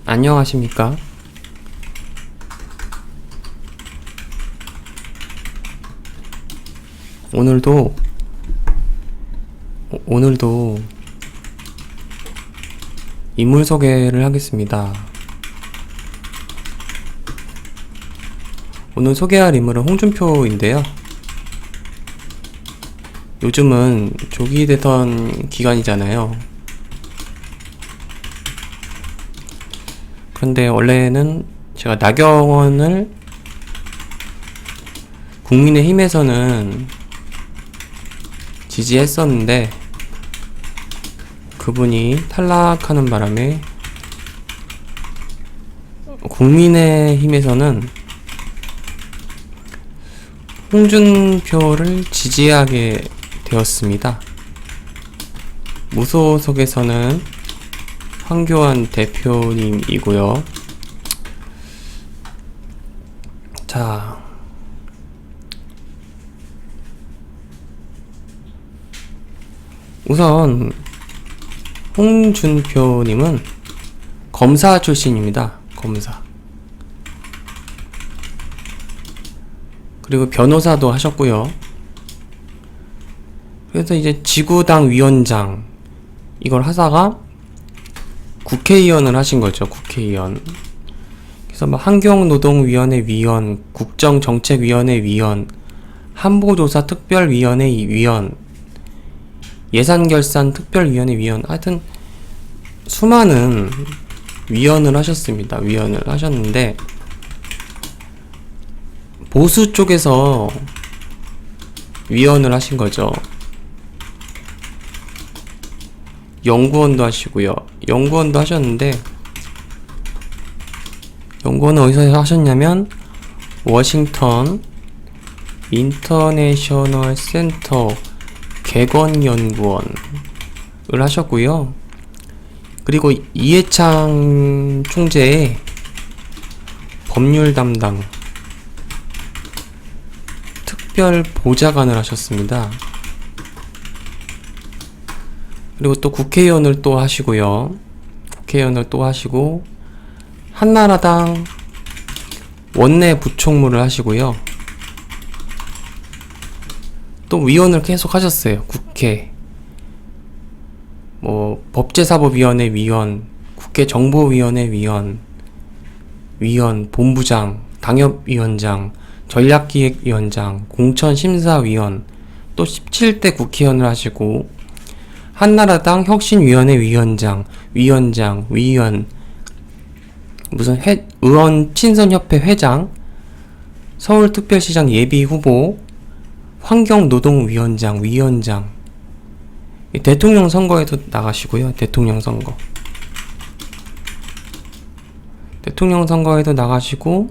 안녕하십니까? 오늘도 인물 소개를 하겠습니다. 오늘 소개할 인물은 홍준표인데요. 요즘은 조기 대선 기간이잖아요. 그런데 원래는 제가 나경원을 국민의힘에서는 지지했었는데 그분이 탈락하는 바람에 국민의힘에서는 홍준표를 지지하게 되었습니다. 무소속에서는 황교안 대표님이고요. 자, 우선 홍준표님은 검사 출신입니다. 검사. 그리고 변호사도 하셨고요. 그래서 이제 지구당 위원장 이걸 하다가 국회의원을 하신 거죠. 국회의원. 그래서 막 환경노동위원회 위원, 국정정책위원회 위원, 한보조사특별위원회 위원, 예산결산특별위원회 위원, 하여튼 수많은 위원을 하셨습니다. 위원을 하셨는데 보수 쪽에서 위원을 하신 거죠. 연구원도 하시고요. 연구원도 하셨는데 연구원은 어디서 하셨냐면 워싱턴 인터내셔널 센터 객원연구원을 하셨고요. 그리고 이해창 총재의 법률 담당 특별 보좌관을 하셨습니다. 그리고 또 국회의원을 또 하시고요. 국회의원을 또 하시고 한나라당 원내 부총무를 하시고요. 또 위원을 계속 하셨어요. 국회 법제사법위원회 위원, 국회정보위원회 위원, 본부장, 당협위원장, 전략기획위원장, 공천심사위원, 또 17대 국회의원을 하시고 한나라당 혁신위원회 위원장, 위원, 무슨 의원 친선협회 회장, 서울특별시장 예비후보, 환경노동위원장, 위원장, 대통령 선거에도 나가시고요. 대통령 선거에도 나가시고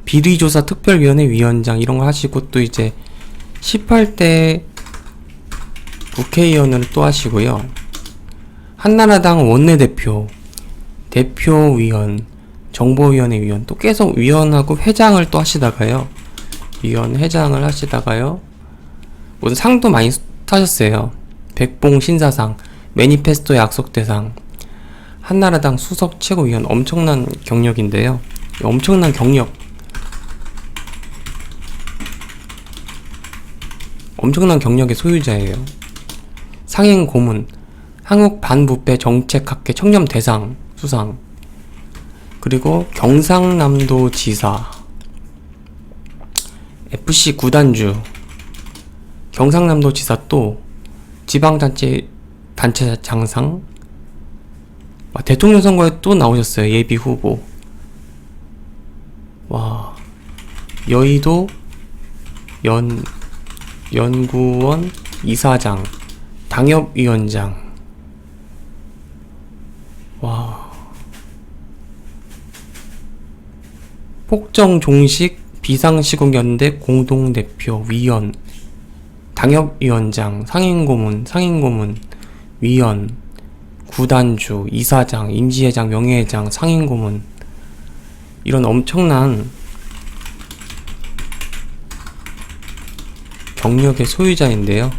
비리조사 특별위원회 위원장 이런 거 하시고 또 이제 18대 국회의원을 또 하시고요. 한나라당 원내대표, 대표위원, 정보위원회 위원 또 계속 위원하고 회장을 또 하시다가요. 회장을 하시다가요. 무슨 상도 많이 타셨어요. 백봉 신사상, 매니페스토 약속대상, 한나라당 수석 최고위원 엄청난 경력인데요. 엄청난 경력의 소유자예요. 상임 고문, 한국 반부패 정책학회 청렴대상 수상, 그리고 경상남도 지사, FC 구단주, 경상남도 지사 또 지방단체 장상, 대통령 선거에 또 나오셨어요. 예비 후보. 와, 여의도 연구원 이사장, 당협위원장. 와, 폭정종식 비상시국연대 공동대표 위원, 당협위원장, 상임고문, 위원, 구단주, 이사장, 임시회장, 명예회장, 상임고문, 이런 엄청난 경력의 소유자인데요.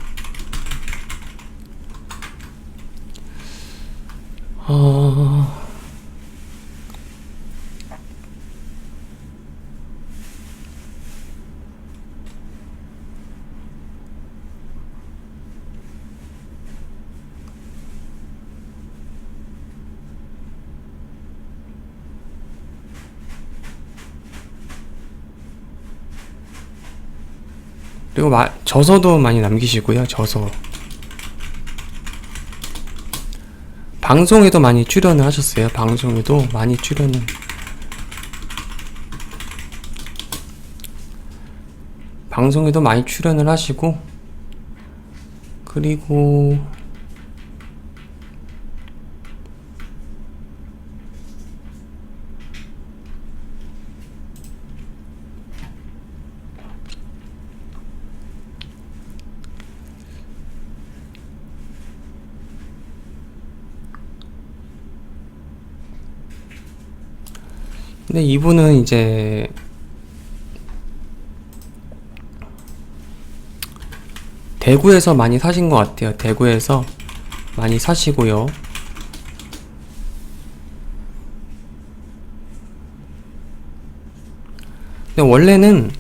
그리고 저서도 많이 남기시고요. 저서 방송에도 많이 출연을 하셨어요. 방송에도 많이 출연을 하시고, 그리고 근데 이분은 이제 대구에서 많이 사신 것 같아요. 대구에서 많이 사시고요. 근데 원래는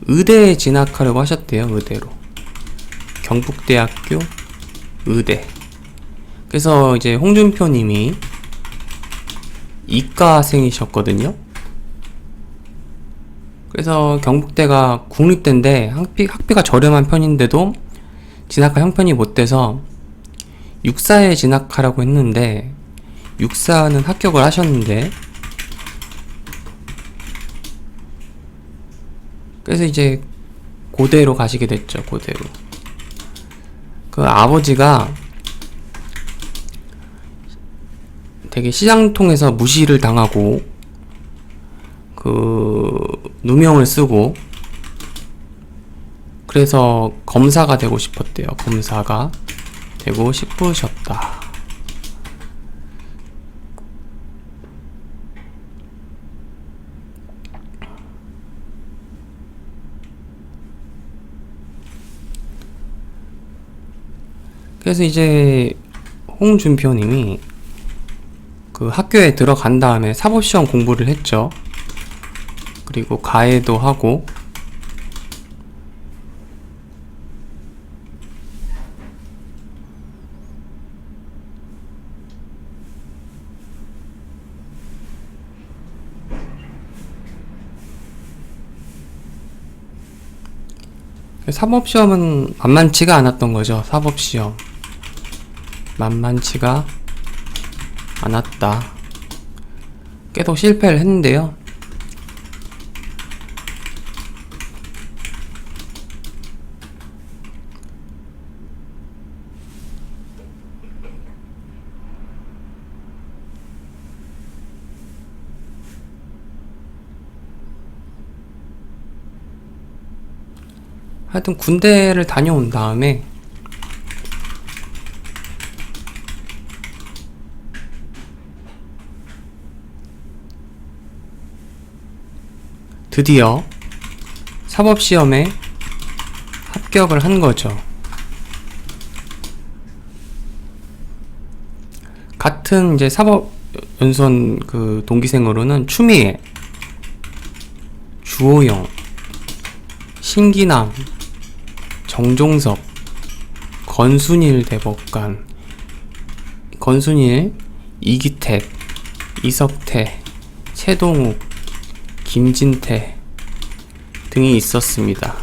의대에 진학하려고 하셨대요. 의대로. 경북대학교 의대. 그래서 이제 홍준표 님이 이과생이셨거든요. 그래서 경북대가 국립대인데 학비가 저렴한 편인데도 진학할 형편이 못 돼서 육사에 진학하라고 했는데, 육사는 합격을 하셨는데, 그래서 이제 고대로 가시게 됐죠. 고대로. 그 아버지가 되게 시장통에서 무시를 당하고 그 누명을 쓰고, 그래서 검사가 되고 싶었대요. 검사가 되고 싶으셨다. 그래서 이제 홍준표 님이 그 학교에 들어간 다음에 사법시험 공부를 했죠. 그리고 가해도 하고, 사법시험은 만만치가 않았던 거죠. 사법시험 만만치가 않았다. 계속 실패를 했는데요. 하여튼 군대를 다녀온 다음에 드디어 사법시험에 합격을 한 거죠. 같은 이제 사법연수원 그 동기생으로는 추미애, 주호영, 신기남, 정종석, 권순일 대법관, 이기택, 이석태, 최동욱, 김진태 등이 있었습니다.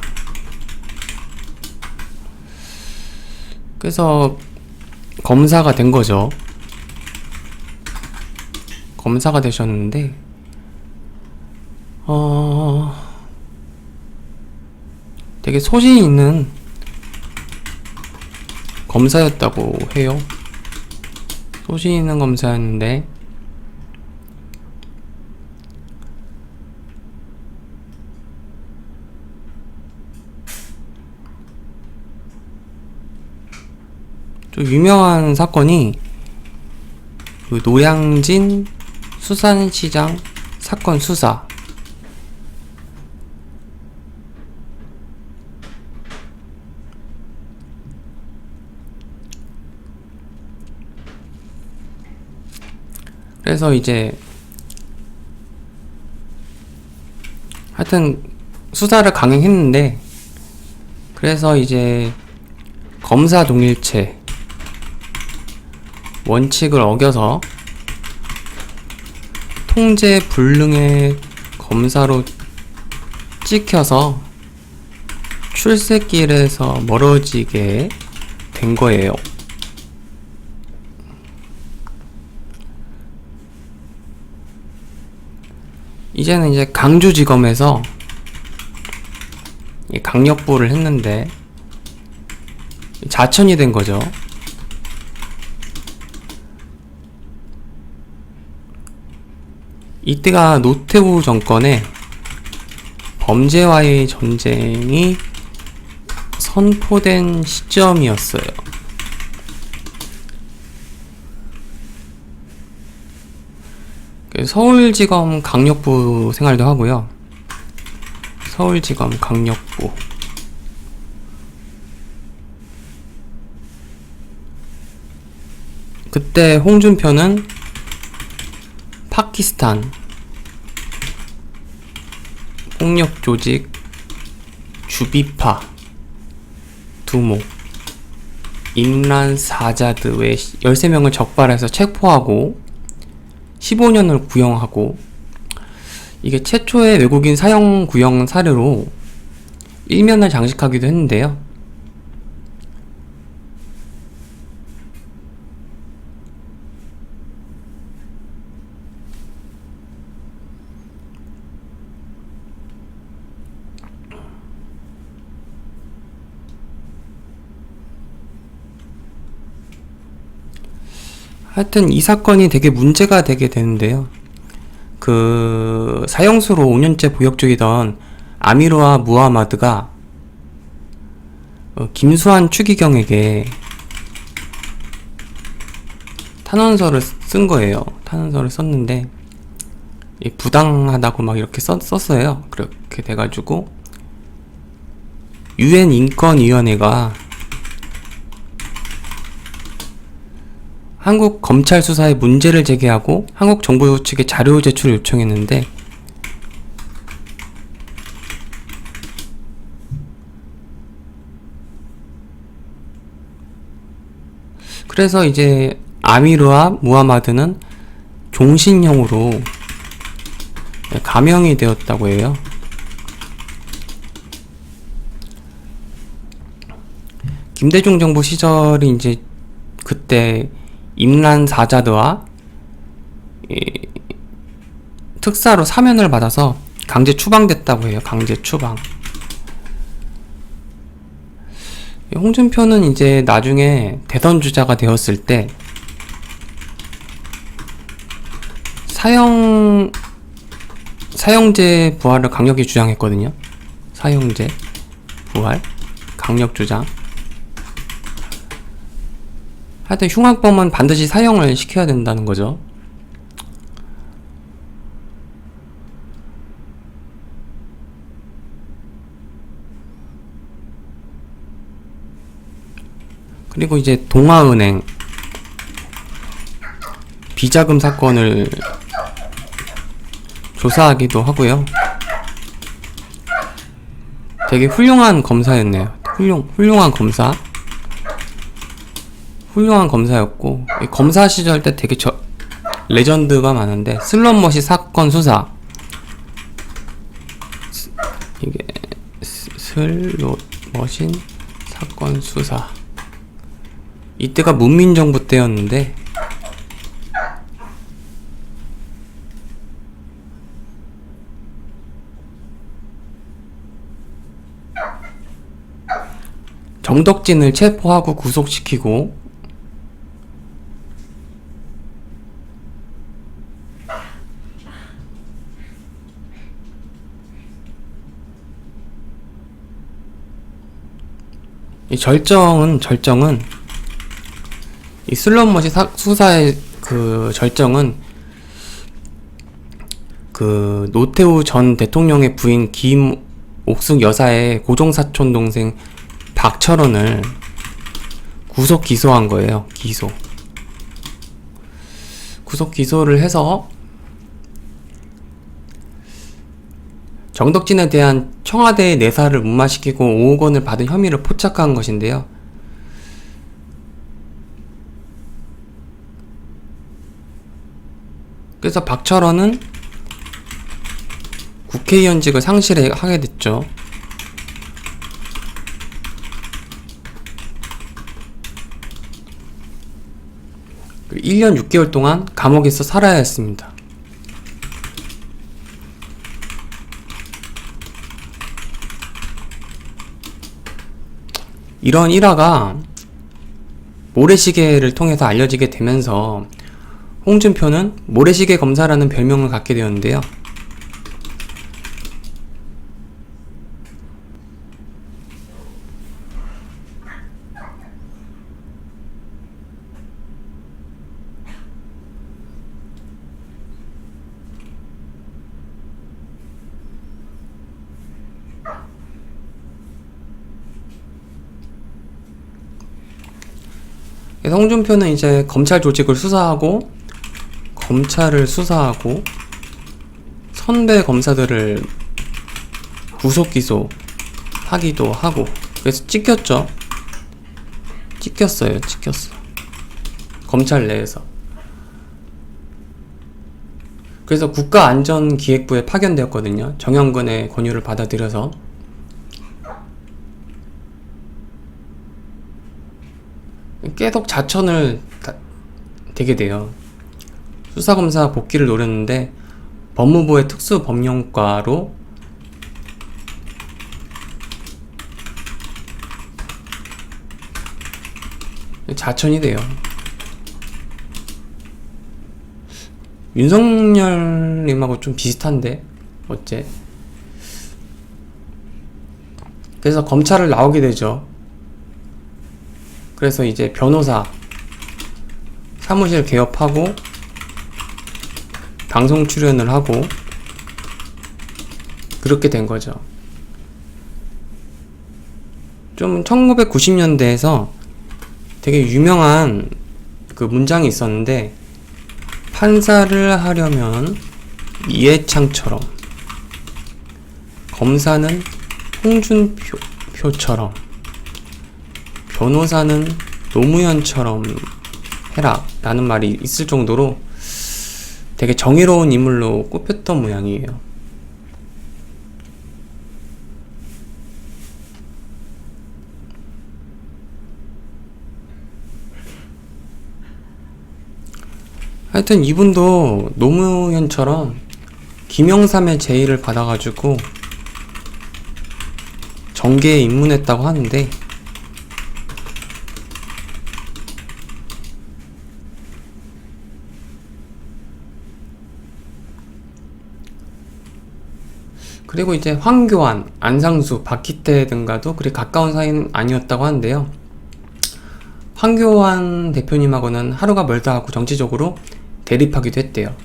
그래서 검사가 된 거죠. 검사가 되셨는데, 되게 소신 있는 검사였다고 해요. 소신 있는 검사였는데, 좀 유명한 사건이 그 노량진 수산시장 사건 수사. 그래서 이제 하여튼 수사를 강행했는데, 그래서 이제 검사 동일체 원칙을 어겨서 통제 불능의 검사로 찍혀서 출세길에서 멀어지게 된 거예요. 이제는 이제 강주지검에서 강력부를 했는데 자천이 된 거죠. 이때가 노태우 정권의 범죄와의 전쟁이 선포된 시점이었어요. 서울지검 강력부 생활도 하고요. 서울지검 강력부. 그때 홍준표는 파키스탄 폭력 조직 주비파 두목 임란 사자드 외 13명을 적발해서 체포하고 15년을 구형하고, 이게 최초의 외국인 사형 구형 사례로 일면을 장식하기도 했는데요. 하여튼 이 사건이 되게 문제가 되게 되는데요. 그 사형수로 5년째 보역 중이던 아미르와 무하마드가 김수환 추기경에게 탄원서를 쓴 거예요. 탄원서를 썼는데 부당하다고 막 이렇게 썼어요. 그렇게 돼가지고 UN 인권위원회가 한국 검찰 수사에 문제를 제기하고 한국 정부 측에 자료 제출을 요청했는데, 그래서 이제 아미르와 무하마드는 종신형으로 감형이 되었다고 해요. 김대중 정부 시절이 이제 그때 임란 사자드와 특사로 사면을 받아서 강제 추방됐다고 해요. 강제 추방. 홍준표는 이제 나중에 대선 주자가 되었을 때 사형제 부활을 강력히 주장했거든요. 사형제 부활 강력 주장. 하여튼 흉악범은 반드시 사형을 시켜야 된다는 거죠. 그리고 이제 동아은행 비자금 사건을 조사하기도 하고요. 되게 훌륭한 검사였네요. 훌륭한 검사. 훌륭한 검사였고, 검사 시절 때 되게 레전드가 많은데, 슬롯머신 사건 수사. 이게 슬롯머신 사건 수사. 이때가 문민정부 때였는데, 정덕진을 체포하고 구속시키고, 이 절정은 이 슬롯머신 수사의 그 절정은 그 노태우 전 대통령의 부인 김옥숙 여사의 고종사촌 동생 박철원을 구속 기소한 거예요. 구속 기소를 해서 정덕진에 대한 청와대의 내사를 무마시키고 5억 원을 받은 혐의를 포착한 것인데요. 그래서 박철원은 국회의원직을 상실하게 됐죠. 1년 6개월 동안 감옥에서 살아야 했습니다. 이런 일화가 모래시계를 통해서 알려지게 되면서 홍준표는 모래시계 검사라는 별명을 갖게 되었는데요. 그래서 홍준표는 이제 검찰 조직을 수사하고 검찰을 수사하고 선배 검사들을 구속 기소하기도 하고, 그래서 찍혔죠. 찍혔어. 검찰 내에서. 그래서 국가안전기획부에 파견되었거든요. 정영근의 권유를 받아들여서. 계속 자천을 되게 돼요. 수사검사 복귀를 노렸는데 법무부의 특수법령과로 자천이 돼요. 윤석열님하고 좀 비슷한데 어째? 그래서 검찰을 나오게 되죠. 그래서 이제 변호사 사무실 개업하고 방송 출연을 하고 그렇게 된 거죠. 좀 1990년대에서 되게 유명한 그 문장이 있었는데, 판사를 하려면 이해창처럼, 검사는 홍준표처럼, 변호사는 노무현처럼 해라 라는 말이 있을 정도로 되게 정의로운 인물로 꼽혔던 모양이에요. 하여튼 이분도 노무현처럼 김영삼의 제의를 받아가지고 정계에 입문했다고 하는데, 그리고 이제 황교안, 안상수, 박희태 등과도 그리 가까운 사이는 아니었다고 하는데요. 황교안 대표님하고는 하루가 멀다 하고 정치적으로 대립하기도 했대요.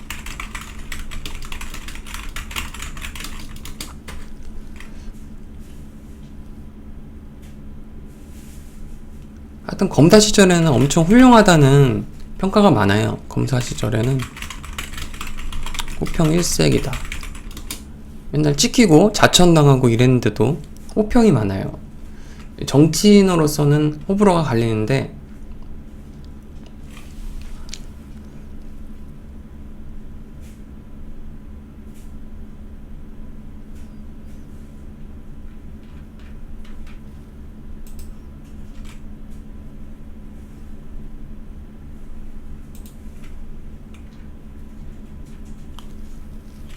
하여튼 검사 시절에는 엄청 훌륭하다는 평가가 많아요. 검사 시절에는 호평 일색이다. 맨날 찍히고 자천당하고 이랬는데도 호평이 많아요. 정치인으로서는 호불호가 갈리는데,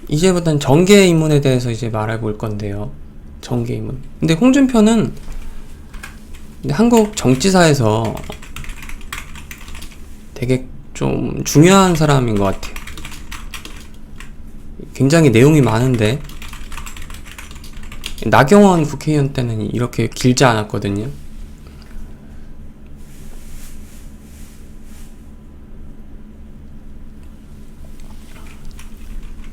이제부터는 정계 입문에 대해서 이제 말해볼 건데요. 정계 입문. 근데 홍준표는 한국 정치사에서 되게 좀 중요한 사람인 것 같아요. 굉장히 내용이 많은데, 나경원 국회의원 때는 이렇게 길지 않았거든요.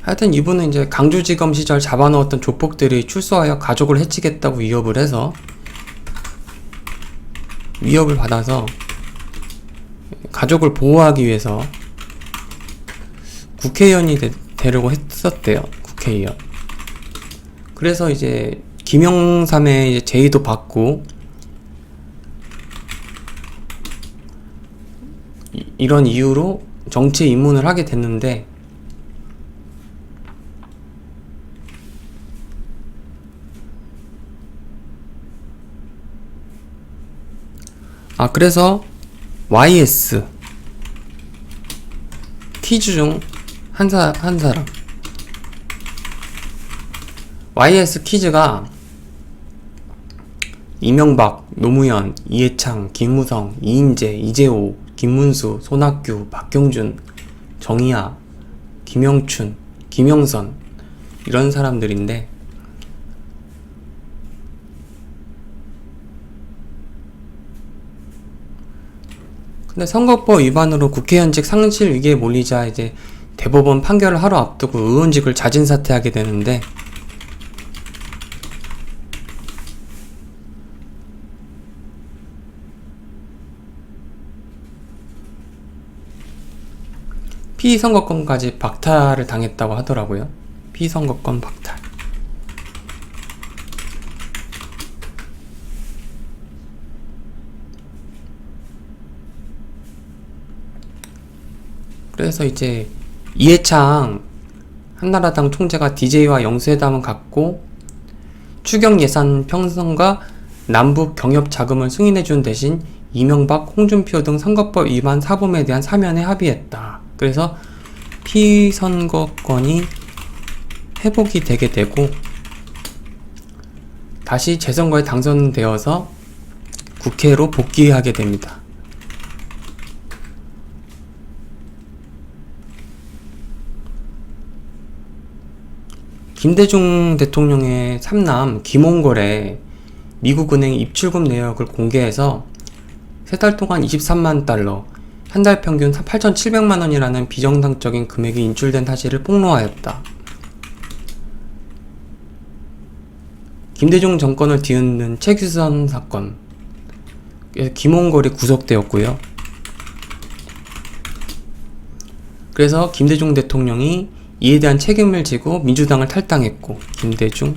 하여튼 이분은 이제 강주지검 시절 잡아넣었던 조폭들이 출소하여 가족을 해치겠다고 위협을 해서, 위협을 받아서 가족을 보호하기 위해서 국회의원이 되려고 했었대요. 국회의원. 그래서 이제 김영삼의 이제 제의도 받고 이런 이유로 정치에 입문을 하게 됐는데, 그래서 YS 퀴즈 중 한 사람. YS 퀴즈가 이명박, 노무현, 이해창, 김무성, 이인재, 이재호, 김문수, 손학규, 박경준, 정의아, 김영춘, 김영선 이런 사람들인데, 근데 선거법 위반으로 국회의원직 상실 위기에 몰리자 이제 대법원 판결을 하루 앞두고 의원직을 자진 사퇴하게 되는데, 피선거권까지 박탈을 당했다고 하더라고요. 피선거권 박탈. 그래서 이제 이해창 한나라당 총재가 DJ와 영수회담을 갖고 추경 예산 편성과 남북 경협 자금을 승인해준 대신 이명박, 홍준표 등 선거법 위반 사범에 대한 사면에 합의했다. 그래서 피선거권이 회복이 되게 되고 다시 재선거에 당선되어서 국회로 복귀하게 됩니다. 김대중 대통령의 삼남 김홍걸의 미국은행 입출금 내역을 공개해서 3달 동안 23만 달러, 한 달 평균 8,700만 원이라는 비정상적인 금액이 인출된 사실을 폭로하였다. 김대중 정권을 뒤흔든 최규선 사건, 김홍걸이 구속되었고요. 그래서 김대중 대통령이 이에 대한 책임을 지고 민주당을 탈당했고, 김대중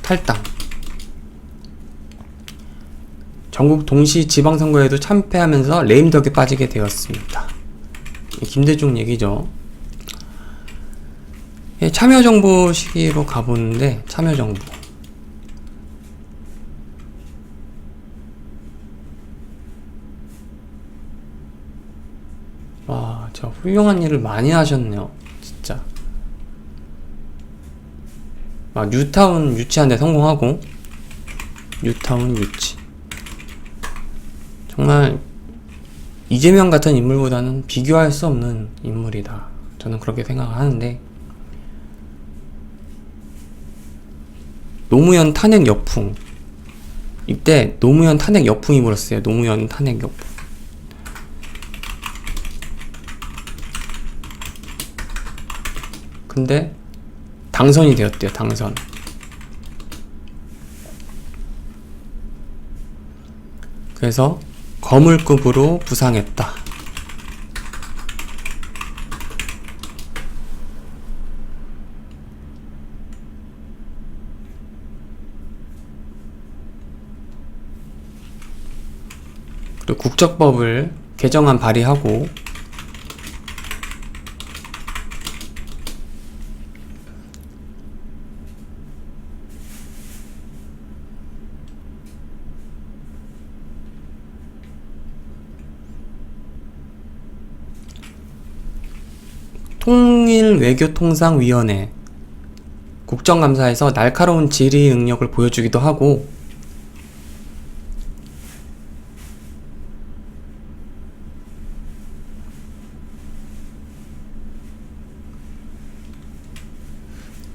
탈당. 전국 동시 지방선거에도 참패하면서 레임덕에 빠지게 되었습니다. 김대중 얘기죠. 참여정부 시기로 가보는데, 참여정부. 와, 진짜 훌륭한 일을 많이 하셨네요. 진짜. 막 뉴타운 유치하는데 성공하고, 뉴타운 유치. 정말 이재명 같은 인물보다는 비교할 수 없는 인물이다. 저는 그렇게 생각하는데, 노무현 탄핵 역풍. 이때 노무현 탄핵 역풍이 불었어요. 노무현 탄핵 역풍. 근데 당선이 되었대요. 당선. 그래서 거물급으로 부상했다. 그리고 국적법을 개정안 발의하고 통일외교통상위원회 국정감사에서 날카로운 질의 능력을 보여주기도 하고,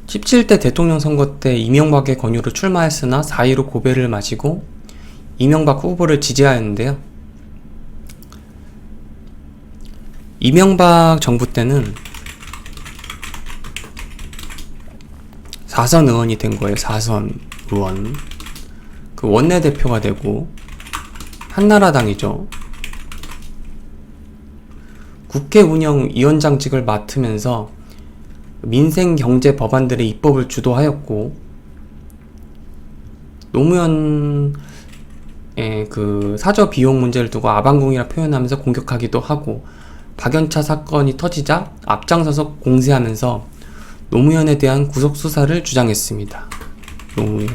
(17대) 대통령 선거 때 이명박의 권유로 출마했으나 4.15 고배를 마시고 이명박 후보를 지지하였는데요. 이명박 정부 때는 4선 의원이 된 거예요. 4선 의원. 그 원내대표가 되고, 한나라당이죠. 국회 운영위원장직을 맡으면서 민생 경제 법안들의 입법을 주도하였고, 노무현의 그 사저 비용 문제를 두고 아방궁이라 표현하면서 공격하기도 하고, 박연차 사건이 터지자 앞장서서 공세하면서 노무현에 대한 구속수사를 주장했습니다. 노무현.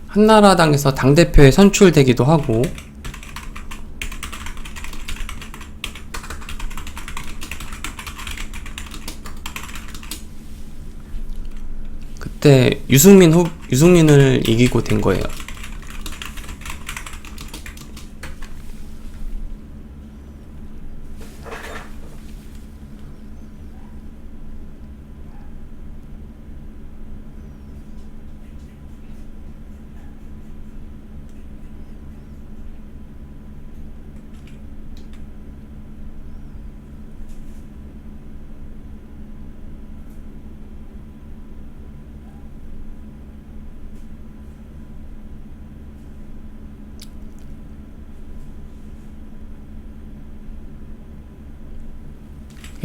한나라당에서 당대표에 선출되기도 하고, 그때 유승민을 이기고 된 거예요.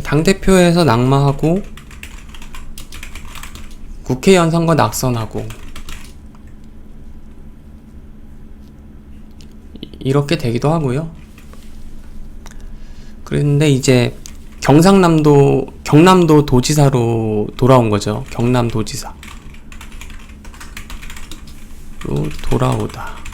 당대표에서 낙마하고 국회의원 선거 낙선하고 이렇게 되기도 하고요. 그런데 이제 경남도 도지사로 돌아온 거죠. 경남도지사로 돌아오다.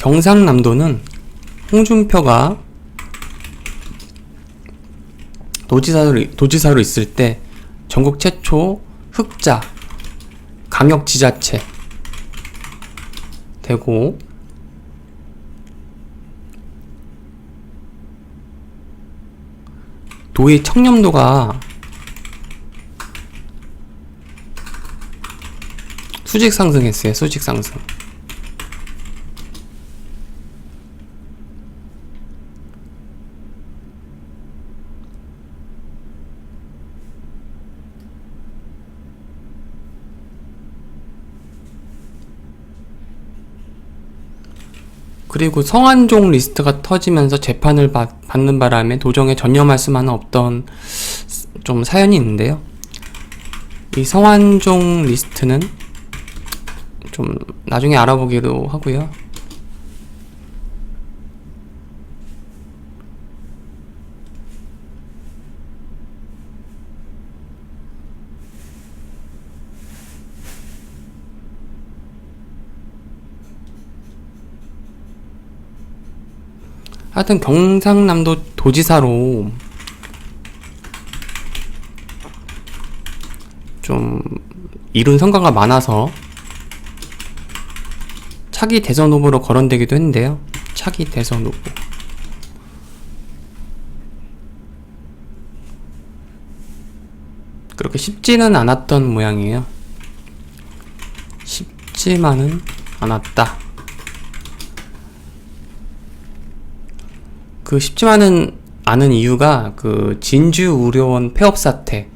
경상남도는 홍준표가 도지사로 있을 때 전국 최초 흑자 강역지자체 되고, 도의 청렴도가 수직 상승했어요. 수직 상승. 그리고 성완종 리스트가 터지면서 재판을 받는 바람에 도정에 전념할 수만은 없던 좀 사연이 있는데요. 이 성완종 리스트는 좀 나중에 알아보기로 하고요. 하여튼 경상남도 도지사로 좀 이룬 성과가 많아서 차기 대선 후보로 거론되기도 했는데요. 차기 대선 후보. 그렇게 쉽지는 않았던 모양이에요. 쉽지만은 않았다. 그 쉽지만은 않은 이유가 그 진주 의료원 폐업 사태,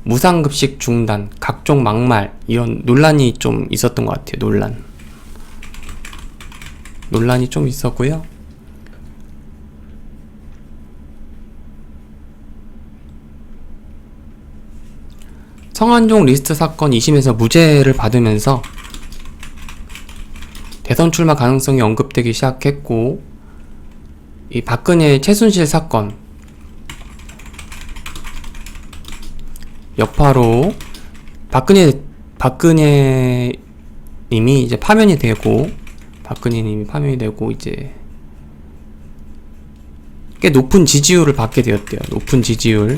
무상급식 중단, 각종 막말 이런 논란이 좀 있었던 것 같아요. 논란이 좀 있었고요. 성완종 리스트 사건 2심에서 무죄를 받으면서 대선 출마 가능성이 언급되기 시작했고, 이 박근혜 최순실 사건 여파로 박근혜 님이 이제 파면이 되고 이제 꽤 높은 지지율을 받게 되었대요. 높은 지지율.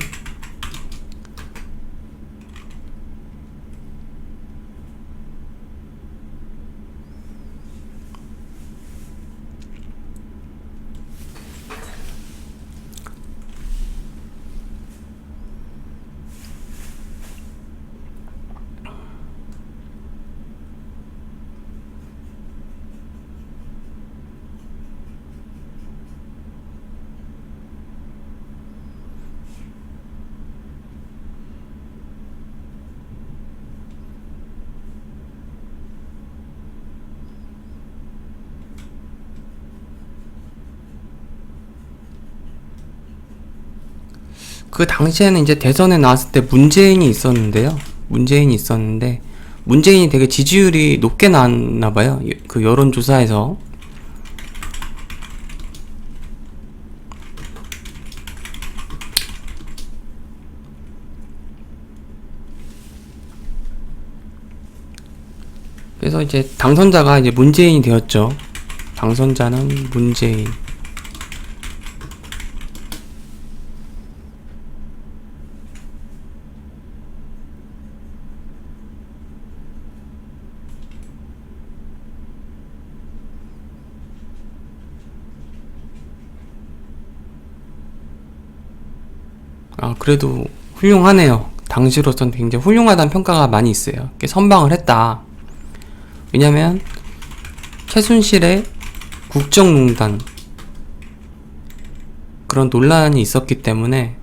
그 당시에는 이제 대선에 나왔을 때 문재인이 있었는데 문재인이 되게 지지율이 높게 나왔나봐요. 그 여론조사에서. 그래서 이제 당선자가 이제 문재인이 되었죠. 당선자는 문재인. 그래도 훌륭하네요. 당시로선 굉장히 훌륭하다는 평가가 많이 있어요. 선방을 했다. 왜냐면 최순실의 국정농단 그런 논란이 있었기 때문에.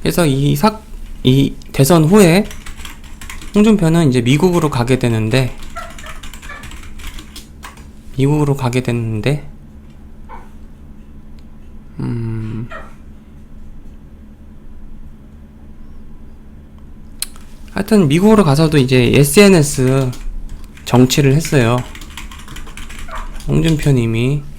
그래서 이 대선 후에 홍준표는 이제 미국으로 가게 되는데, 하여튼 미국으로 가서도 이제 SNS 정치를 했어요. 홍준표님이.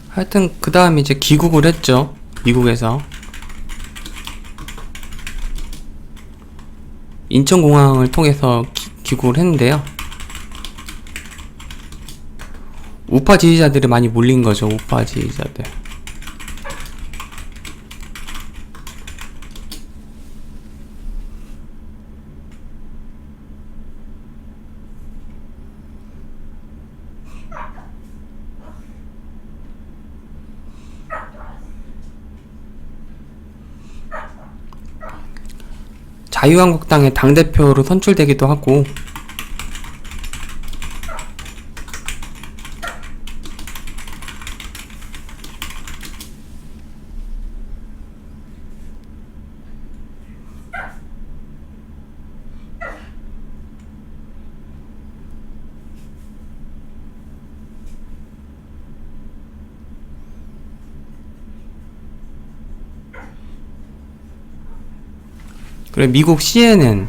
하여튼 그 다음에 이제 귀국을 했죠. 미국에서 인천공항을 통해서 귀국을 했는데요. 우파 지지자들이 많이 몰린 거죠. 우파 지지자들. 자유한국당의 당대표로 선출되기도 하고. 그래, 미국 CNN와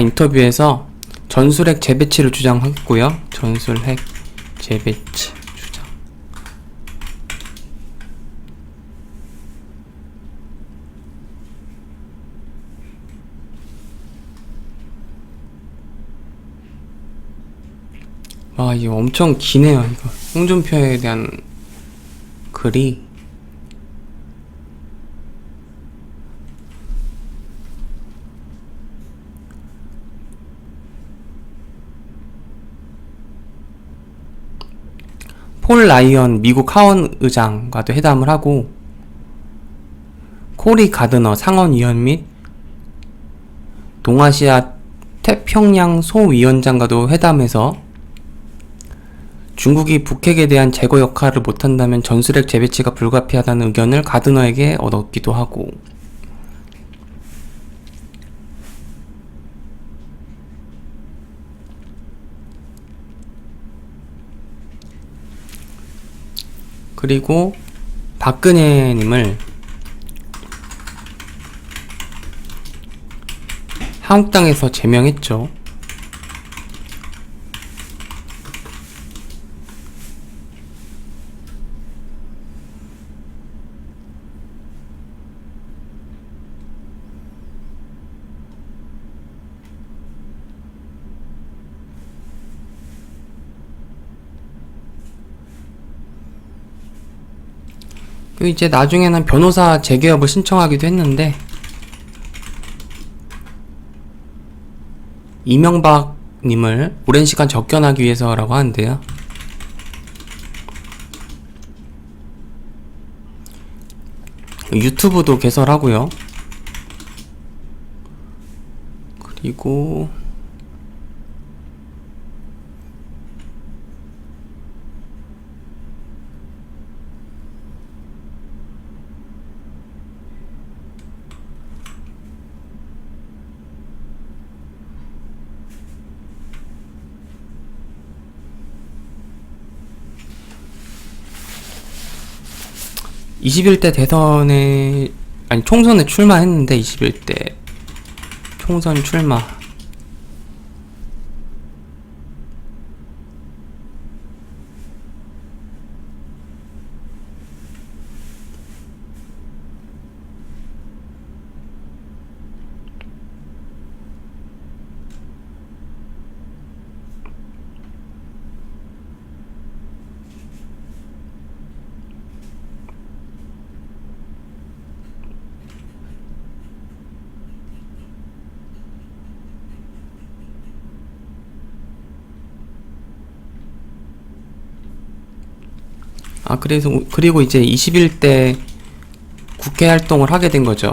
인터뷰에서 전술핵 재배치를 주장했고요. 전술핵 재배치 주장. 와, 이거 엄청 기네요. 이거 홍준표에 대한 글이. 폴 라이언 미국 하원 의장과도 회담을 하고, 코리 가드너 상원의원 및 동아시아 태평양 소위원장과도 회담해서 중국이 북핵에 대한 제거 역할을 못한다면 전술핵 재배치가 불가피하다는 의견을 가드너에게 얻었기도 하고. 그리고 박근혜님을 한국당에서 제명했죠. 그리고 이제 나중에는 변호사 재개업을 신청하기도 했는데 이명박님을 오랜 시간 접견하기 위해서라고 하는데요. 유튜브도 개설하고요. 그리고 21대 대선에 아니 총선에 출마했는데 21대 총선 출마. 그리고 이제 21대 국회 활동을 하게 된 거죠.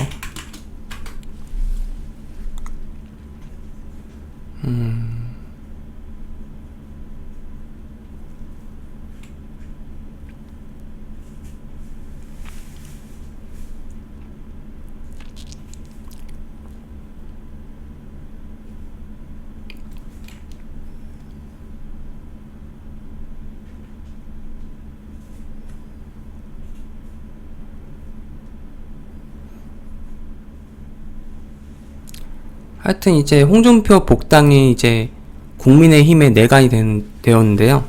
하여튼 이제 홍준표 복당이 이제 국민의힘의 내관이 되었는데요.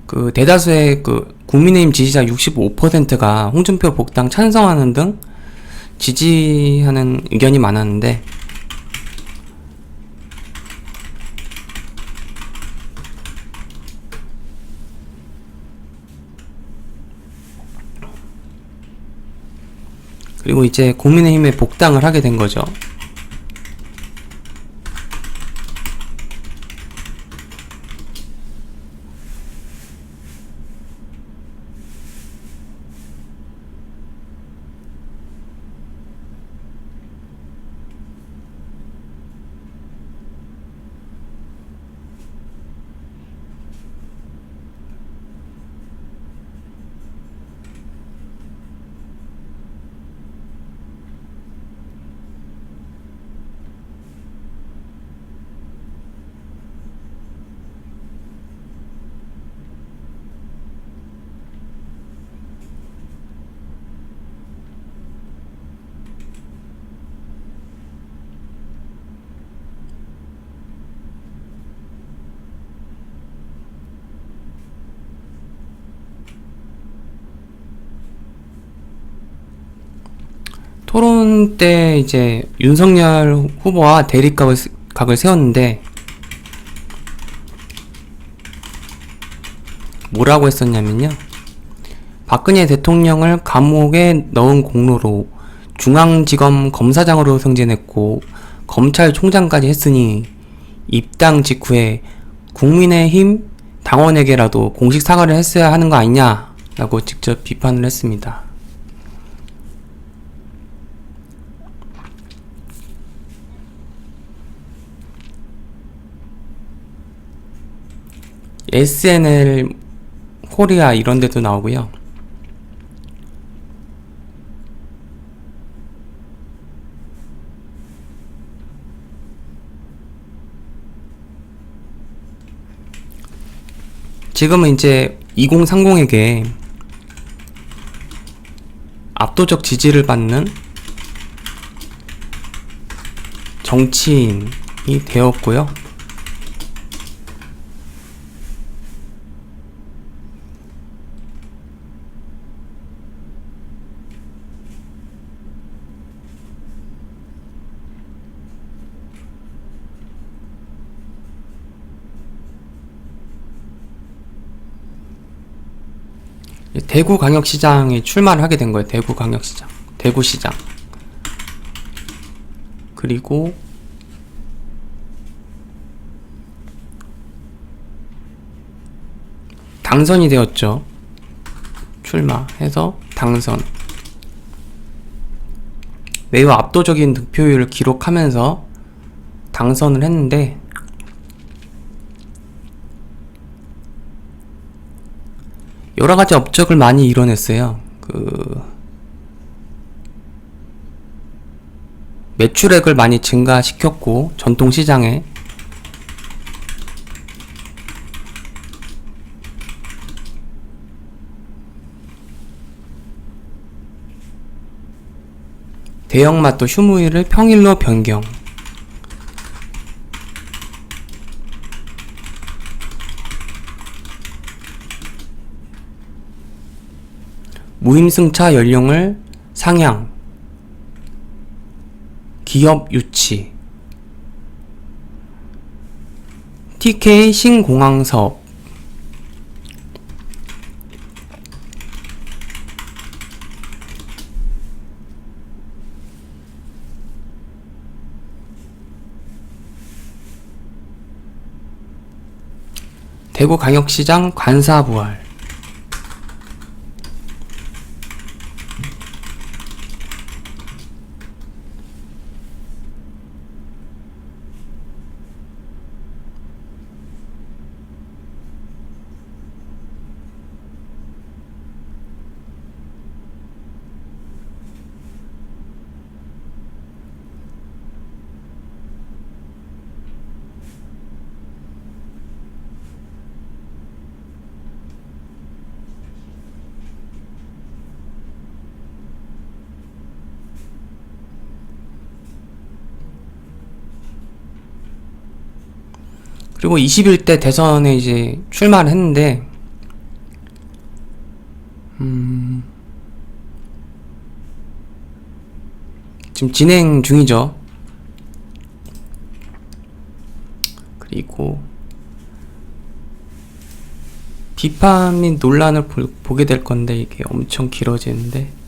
그 대다수의 그 국민의힘 지지자 65%가 홍준표 복당 찬성하는 등 지지하는 의견이 많았는데 그리고 이제 국민의힘에 복당을 하게 된 거죠. 토론 때 이제 윤석열 후보와 대립각을 세웠는데 뭐라고 했었냐면요. 박근혜 대통령을 감옥에 넣은 공로로 중앙지검 검사장으로 승진했고 검찰총장까지 했으니 입당 직후에 국민의힘 당원에게라도 공식 사과를 했어야 하는 거 아니냐라고 직접 비판을 했습니다. SNL 코리아 이런 데도 나오고요. 지금은 이제 2030에게 압도적 지지를 받는 정치인이 되었고요. 대구광역시장에 출마를 하게 된 거예요. 대구광역시장, 대구시장. 그리고 당선이 되었죠. 출마해서 당선. 매우 압도적인 득표율을 기록하면서 당선을 했는데, 여러가지 업적을 많이 이뤄냈어요. 매출액을 많이 증가시켰고, 전통시장에. 대형마트 휴무일을 평일로 변경. 무임승차 연령을 상향. 기업 유치. TK 신공항 사업. 대구광역시장 관사 부활. 그리고 21대 대선에 이제 출마를 했는데, 지금 진행 중이죠. 그리고 비판 및 논란을 보게 될 건데, 이게 엄청 길어지는데,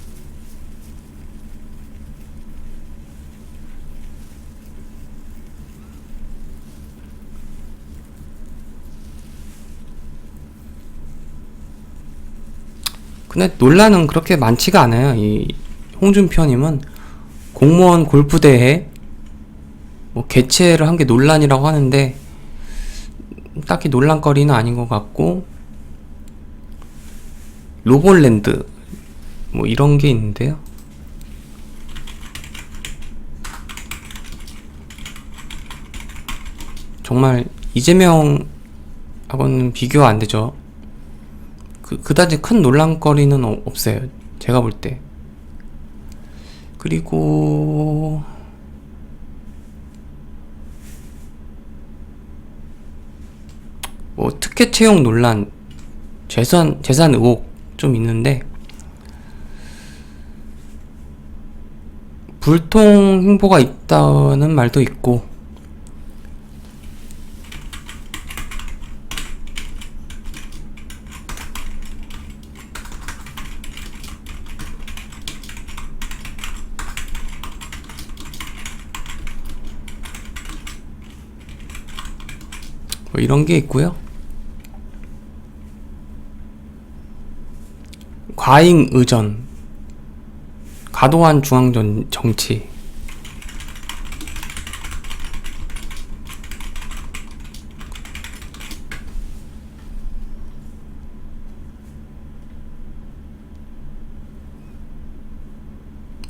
근데 논란은 그렇게 많지가 않아요. 이 홍준표님은 공무원 골프대회 개최를 한 게 논란이라고 하는데, 딱히 논란거리는 아닌 것 같고, 로볼랜드 이런 게 있는데요. 정말 이재명하고는 비교가 안 되죠. 그다지 큰 논란거리는 없어요. 제가 볼 때. 그리고 특혜 채용 논란, 재산 의혹 좀 있는데, 불통 행보가 있다는 말도 있고, 이런 게 있고요. 과잉 의전, 과도한 중앙 정치.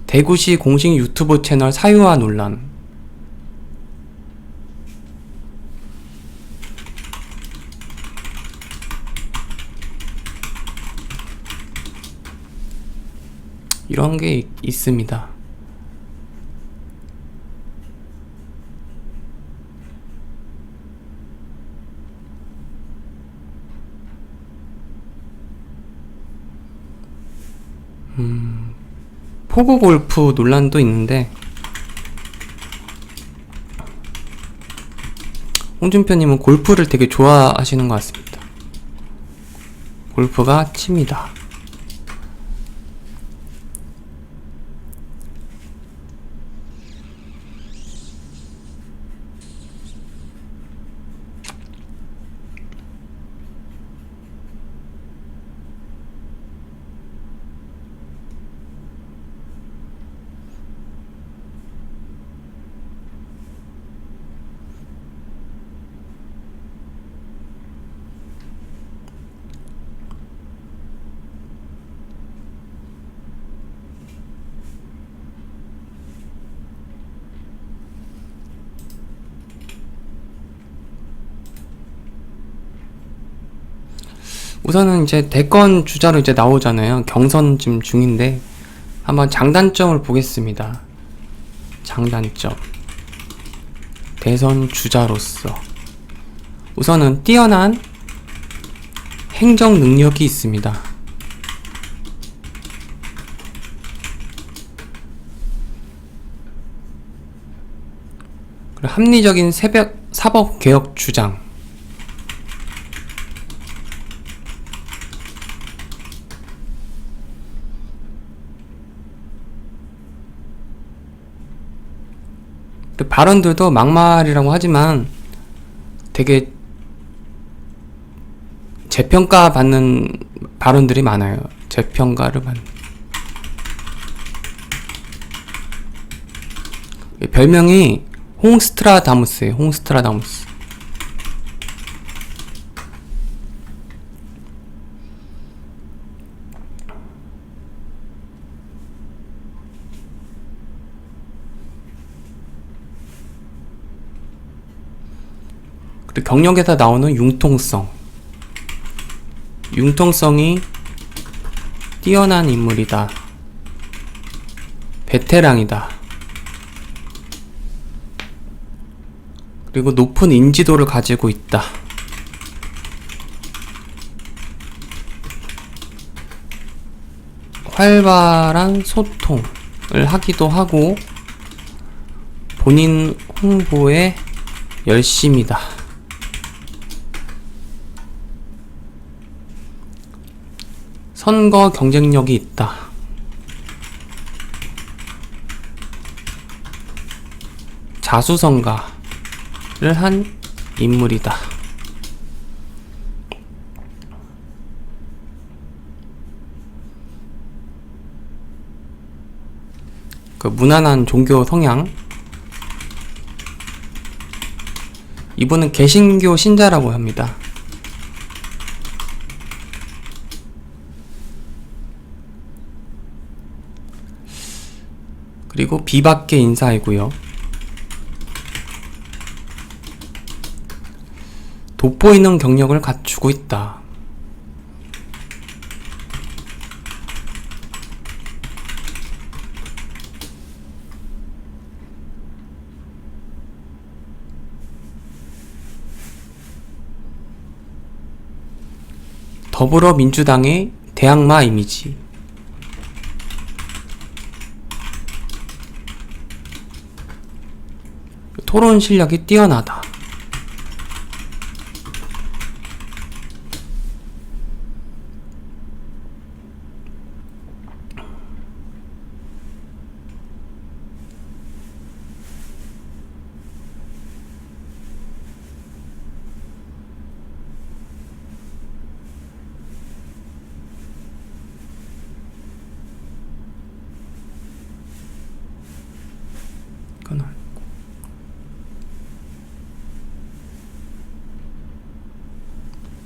대구시 공식 유튜브 채널 사유화 논란. 이런 게 있습니다. 포구 골프 논란도 있는데, 홍준표님은 골프를 되게 좋아하시는 것 같습니다. 골프가 취미다. 우선은 이제 대권 주자로 이제 나오잖아요. 경선 지금 중인데 한번 장단점을 보겠습니다. 장단점. 대선 주자로서 우선은 뛰어난 행정 능력이 있습니다. 그리고 합리적인 사법 개혁 주장. 발언들도 막말이라고 하지만 되게 재평가 받는 발언들이 많아요. 재평가를 받는. 별명이 홍스트라다무스예요. 홍스트라다무스. 그리고 경력에서 나오는 융통성이 뛰어난 인물이다. 베테랑이다. 그리고 높은 인지도를 가지고 있다. 활발한 소통을 하기도 하고 본인 홍보에 열심이다. 선거 경쟁력이 있다. 자수성가를 한 인물이다. 그 무난한 종교 성향. 이분은 개신교 신자라고 합니다. 그리고 비박계 인사이고요. 돋보이는 경력을 갖추고 있다. 더불어민주당의 대항마 이미지. 토론 실력이 뛰어나다.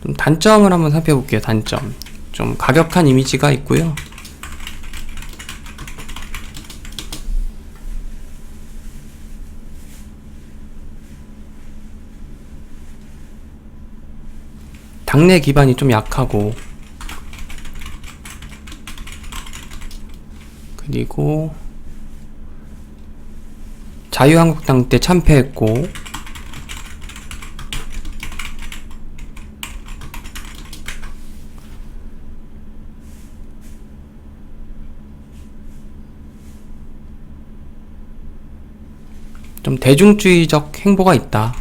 좀 단점을 한번 살펴볼게요. 단점. 좀 가격한 이미지가 있고요. 당내 기반이 좀 약하고 그리고 자유한국당 때 참패했고, 좀 대중주의적 행보가 있다.